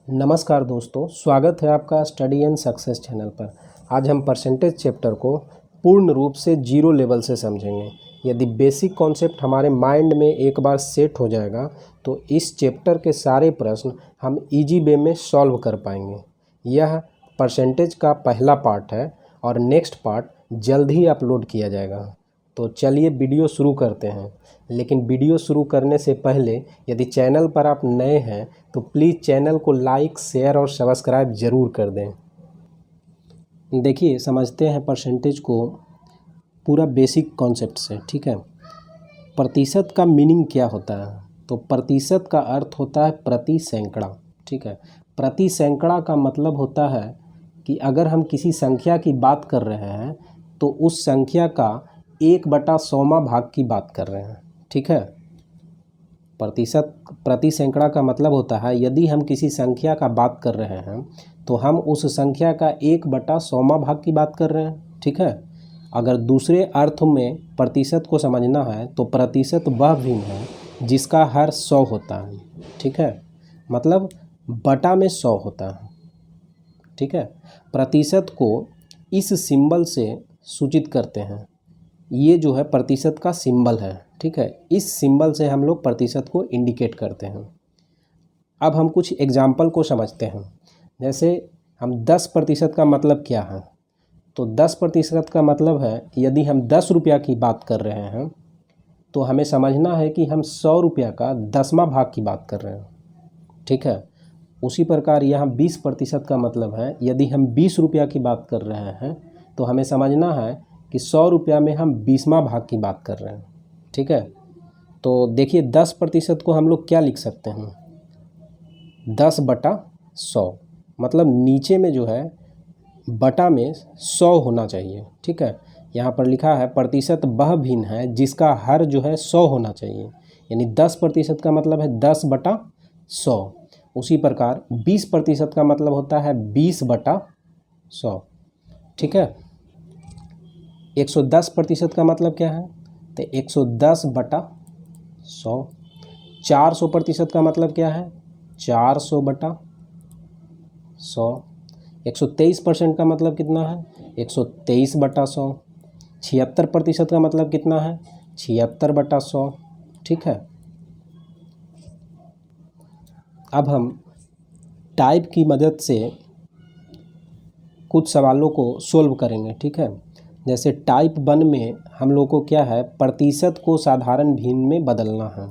नमस्कार दोस्तों, स्वागत है आपका स्टडी एंड सक्सेस चैनल पर। आज हम परसेंटेज चैप्टर को पूर्ण रूप से जीरो लेवल से समझेंगे। यदि बेसिक कॉन्सेप्ट हमारे माइंड में एक बार सेट हो जाएगा तो इस चैप्टर के सारे प्रश्न हम इजी वे में सॉल्व कर पाएंगे। यह परसेंटेज का पहला पार्ट है और नेक्स्ट पार्ट जल्द ही अपलोड किया जाएगा। तो चलिए वीडियो शुरू करते हैं। लेकिन वीडियो शुरू करने से पहले यदि चैनल पर आप नए हैं तो प्लीज़ चैनल को लाइक, शेयर और सब्सक्राइब ज़रूर कर दें। देखिए, समझते हैं परसेंटेज को पूरा बेसिक कॉन्सेप्ट से। ठीक है, प्रतिशत का मीनिंग क्या होता है? तो प्रतिशत का अर्थ होता है प्रति सैकड़ा। ठीक है, प्रति सैकड़ा का मतलब होता है कि अगर हम किसी संख्या की बात कर रहे हैं तो उस संख्या का 1/100वां भाग की बात कर रहे हैं। ठीक है, प्रतिशत प्रति सैकड़ा का मतलब होता है यदि हम किसी संख्या का बात कर रहे हैं तो हम उस संख्या का 1/100वां भाग की बात कर रहे हैं। ठीक है, अगर दूसरे अर्थ में प्रतिशत को समझना है तो प्रतिशत वह भिन्न है जिसका हर 100 होता है। ठीक है, मतलब बटा में 100 होता है। ठीक है, प्रतिशत को इस सिंबल से सूचित करते हैं। ये जो है प्रतिशत का सिंबल है। ठीक है, इस सिंबल से हम लोग प्रतिशत को इंडिकेट करते हैं। अब हम कुछ एग्जाम्पल को समझते हैं। जैसे हम 10% का मतलब क्या है? तो 10% का मतलब है यदि हम 10 रुपया की बात कर रहे हैं तो हमें समझना है कि हम 100 रुपया का 10वां भाग की बात कर रहे हैं। ठीक है, उसी प्रकार यहाँ 20% का मतलब है यदि हम 20 रुपया की बात कर रहे हैं तो हमें समझना है कि 100 रुपया में हम 20वां भाग की बात कर रहे हैं। ठीक है, तो देखिए 10% को हम लोग क्या लिख सकते हैं? 10/100, मतलब नीचे में जो है बटा में 100 होना चाहिए। ठीक है, यहाँ पर लिखा है प्रतिशत वह भिन्न है जिसका हर जो है 100 होना चाहिए, यानी 10% का मतलब है 10/100। उसी प्रकार 20% का मतलब होता है 20/100। ठीक है, 110% का मतलब क्या है? तो 110/100। 400% का मतलब क्या है? 400/100। 123% का मतलब कितना है? 123/100। 76% का मतलब कितना है? 76/100। ठीक है, अब हम टाइप की मदद से कुछ सवालों को सोल्व करेंगे। ठीक है, जैसे टाइप 1 में हम लोग को क्या है? प्रतिशत को साधारण भिन्न में बदलना है।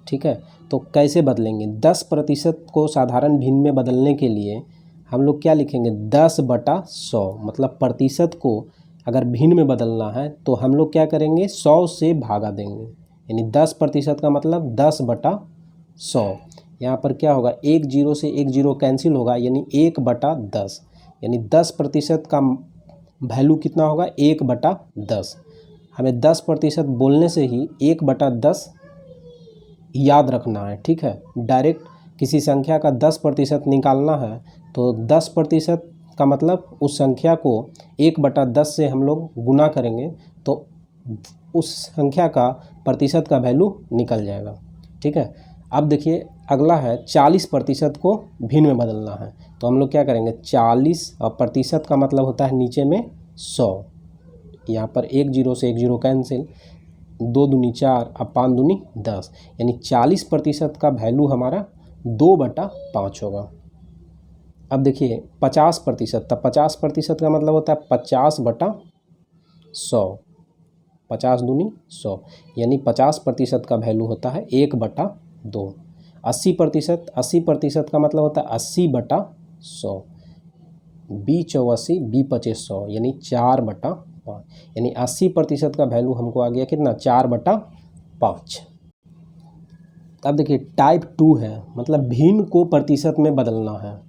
ठीक है, तो कैसे बदलेंगे? 10% को साधारण भिन्न में बदलने के लिए हम लोग क्या लिखेंगे? 10/100, मतलब प्रतिशत को अगर भिन्न में बदलना है तो हम लोग क्या करेंगे? 100 से भागा देंगे, यानी 10% का मतलब 10/100। यहाँ पर क्या होगा? 1 0 से 1 0 कैंसिल होगा, यानी 1/10, यानी 10% का वैल्यू कितना होगा? 1/10। हमें 10% बोलने से ही 1/10 याद रखना है। ठीक है, डायरेक्ट किसी संख्या का 10% निकालना है तो 10% का मतलब उस संख्या को 1/10 से हम लोग गुना करेंगे तो उस संख्या का प्रतिशत का वैल्यू निकल जाएगा। ठीक है, अब देखिए अगला है 40% को भिन्न में बदलना है तो हम लोग क्या करेंगे? 40 और प्रतिशत का मतलब होता है नीचे में 100। यहाँ पर 1 0 से 1 0 कैंसिल, 2 दूनी 4 और 5 दूनी 10, यानी 40% का वैल्यू हमारा 2/5 होगा। अब देखिए 50%, तब 50% का मतलब होता है 50/100। 50 दूनी 100, यानी 50% का वैल्यू होता है 1/2। 80% का मतलब होता है 80/100। 20 84 20 25 100, यानी 4/5, यानी 80% का वैल्यू हमको आ गया कितना? 4/5। अब देखिए टाइप 2 है, मतलब भिन्न को प्रतिशत में बदलना है।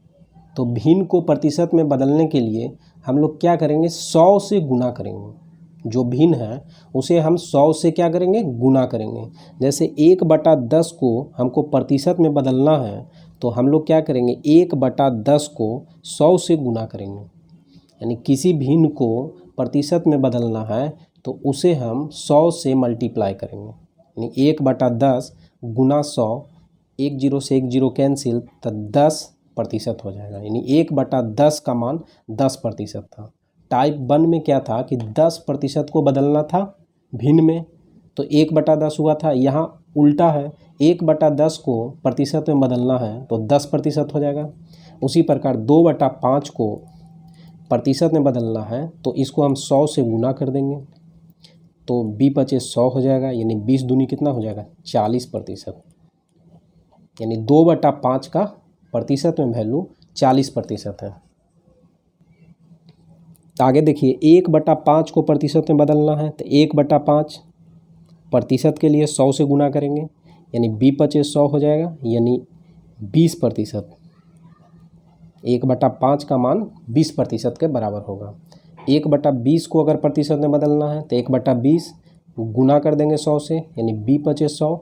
तो भिन्न को प्रतिशत में बदलने के लिए हम लोग क्या करेंगे? 100 से गुना करेंगे। जो भिन्न है उसे हम 100 से क्या करेंगे? गुना करेंगे। जैसे 1/10 को हमको प्रतिशत में बदलना है तो हम लोग क्या करेंगे? 1/10 को 100 से गुना करेंगे, यानी किसी भिन्न को प्रतिशत में बदलना है तो उसे हम 100 से मल्टीप्लाई करेंगे, यानी 1/10 गुना 100। 1 0 से 1 0 कैंसिल, तो 10 प्रतिशत हो जाएगा, यानी 1/10 का मान 10% था। टाइप 1 में क्या था कि 10% को बदलना था भिन्न में, तो 1/10 हुआ था। यहाँ उल्टा है, 1/10 को प्रतिशत में बदलना है तो 10% हो जाएगा। उसी प्रकार 2/5 को प्रतिशत में बदलना है तो इसको हम 100 से गुना कर देंगे तो 20×100 हो जाएगा, यानी 20 दूनी कितना हो जाएगा 40%, यानी 2/5 का प्रतिशत में वैल्यू 40% है। आगे देखिए 1/5 को प्रतिशत में बदलना है तो 1/5 प्रतिशत के लिए 100 से गुना करेंगे, यानी 20×100 हो जाएगा, यानी 20%। 1/5 का मान 20% के बराबर होगा। 1/20 को अगर प्रतिशत में बदलना है तो 1/20 गुना कर देंगे 100 से, यानी 20×100,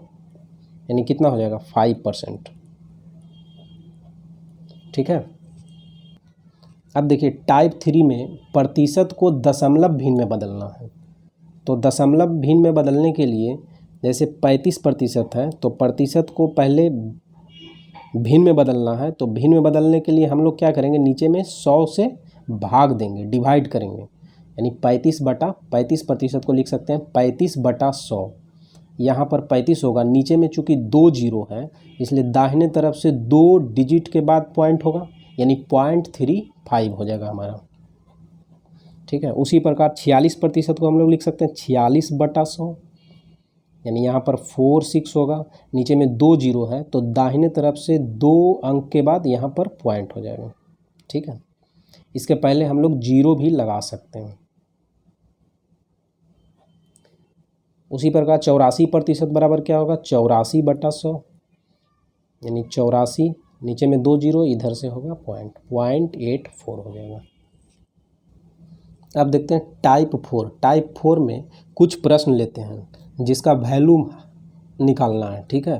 यानी कितना हो जाएगा 5%। ठीक है। अब देखिए टाइप 3 में प्रतिशत को दशमलव भिन्न में बदलना है। तो दशमलव भिन्न में बदलने के लिए जैसे 35% है तो प्रतिशत को पहले भिन्न में बदलना है, तो भिन्न में बदलने के लिए हम लोग क्या करेंगे, नीचे में 100 से भाग देंगे, डिवाइड करेंगे, यानी 35% को लिख सकते हैं 35/100। यहाँ पर 35 होगा, नीचे में चूँकि 2 जीरो है इसलिए दाहिने तरफ से 2 डिजिट के बाद पॉइंट होगा, यानी 0.35 हो जाएगा हमारा। ठीक है। उसी प्रकार 46% को हम लोग लिख सकते हैं 46/100, यानी यहाँ पर 46 होगा, नीचे में 2 जीरो है तो दाहिने तरफ से 2 अंक के बाद यहाँ पर पॉइंट हो जाएगा। ठीक है। इसके पहले हम लोग जीरो भी लगा सकते हैं। उसी प्रकार 84% बराबर क्या होगा 84/100, यानी 84, नीचे में 2 जीरो, इधर से होगा 0.84 हो जाएगा। अब देखते हैं टाइप 4। टाइप 4 में कुछ प्रश्न लेते हैं जिसका वैल्यू निकालना है। ठीक है।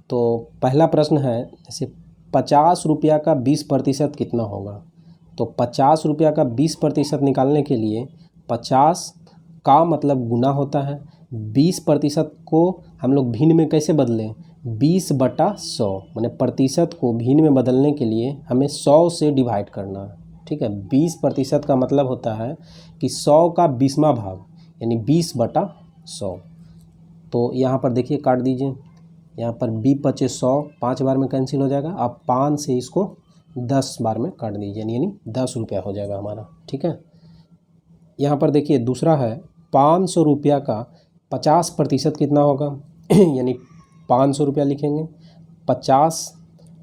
तो पहला प्रश्न है जैसे 50 रुपया का 20% कितना होगा। तो 50 रुपया का 20% निकालने के लिए 50 का मतलब गुना होता है, 20% को हम लोग भिन्न में कैसे बदलें 20/100, माने प्रतिशत को भिन्न में बदलने के लिए हमें 100 से डिवाइड करना है। ठीक है। 20% का मतलब होता है कि 100 का 20वां भाग, यानी 20/100। तो यहाँ पर देखिए काट दीजिए, यहाँ पर 20×100 5 बार में कैंसिल हो जाएगा। आप 5 से इसको 10 बार में काट दीजिए, यानी 10 रुपया हो जाएगा हमारा। ठीक है। यहाँ पर देखिए दूसरा है 500 रुपया का 50% कितना होगा यानी 500 रुपया लिखेंगे, 50,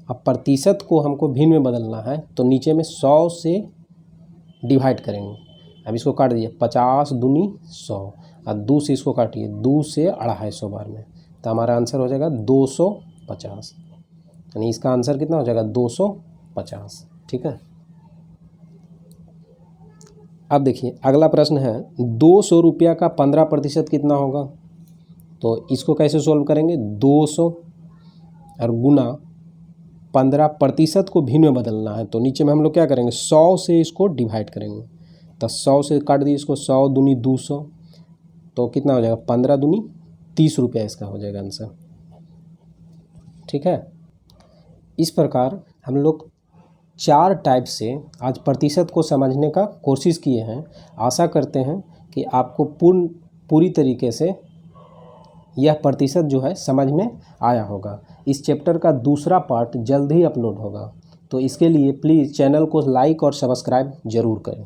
अब प्रतिशत को हमको भिन्न में बदलना है तो नीचे में 100 से डिवाइड करेंगे। अब इसको काट दीजिए, 50 दूनी 100, और 2 से इसको काटिए, 2 से 250 बार में, तो हमारा आंसर हो जाएगा 250, यानी इसका आंसर कितना हो जाएगा 250। ठीक है। अब देखिए अगला प्रश्न है 200 रुपया का 15% कितना होगा। तो इसको कैसे सोल्व करेंगे, 200 और गुना 15% को भिन्न में बदलना है तो नीचे में हम लोग क्या करेंगे 100 से इसको डिवाइड करेंगे, तो 100 से काट दिए इसको, 100 दूनी 200, तो कितना हो जाएगा 15 दूनी 30 रुपया इसका हो जाएगा आंसर। ठीक है। इस प्रकार हम लोग 4 टाइप से आज प्रतिशत को समझने का कोशिश किए हैं। आशा करते हैं कि आपको पूरी तरीके से यह प्रतिशत जो है समझ में आया होगा। इस चैप्टर का दूसरा पार्ट जल्द ही अपलोड होगा, तो इसके लिए प्लीज़ चैनल को लाइक और सब्सक्राइब ज़रूर करें।